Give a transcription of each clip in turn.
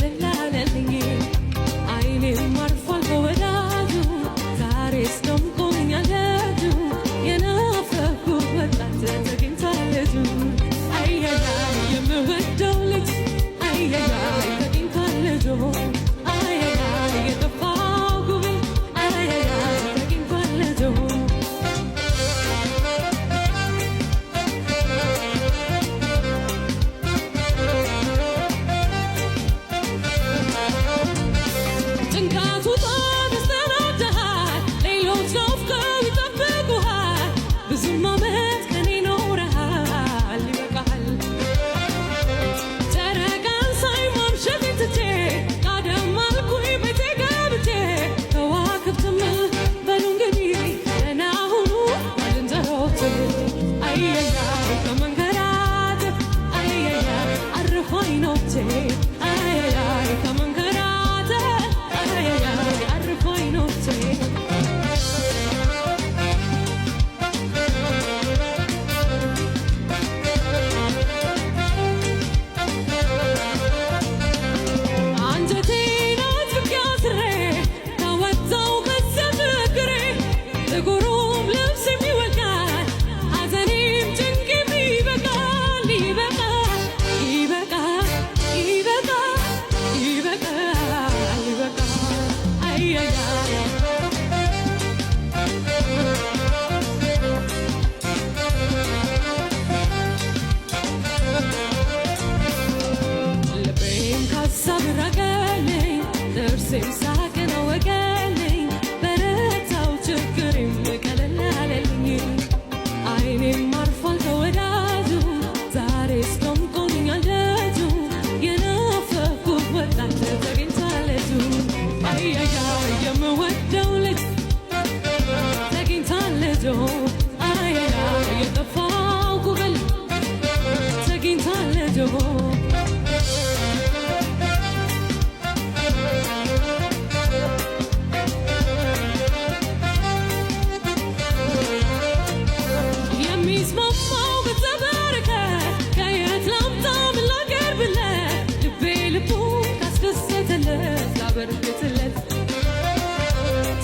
ቀለላለልኝ አይኔም አርፏል ከወዳጁ ዛሬስ ደምቆኛል ደጁ የናፈኩት ወጣት ተገኝቷል ልጁ አያያ የምወደው ልጅ አያያ ተገኝቷል ልጁ አያያ የጠፋው ጉብል አያያ ተገኝቷል ልጁ ጥርሴም ሳቅን ወገነኝ በረታው ችግሬም ቀለላለልኝ አይኔም አርፏል ከወዳጁ ዛሬስ ደምቆኛል ደጁ የናፈኩት ወጣት ተገኝቷል ልጁ አያያ የምወደው ልጅ ተገኝቷል ልጁ አያያ የጠፋው ጉብል ተገኝቷል ልጁ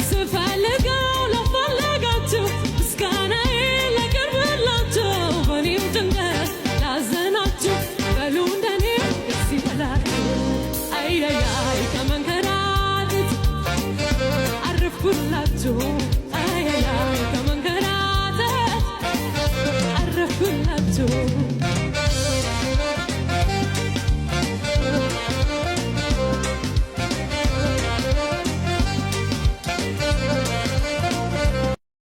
ስፈልገው ለፈለጋችሁ ምስጋናዬ ላቀርብላችሁ በኔም ድንገት ላዘናችሁ በሉ እንደኔ ደስ ይበላችሁ አያያይ ከመንከራተት አረፍኩላችሁ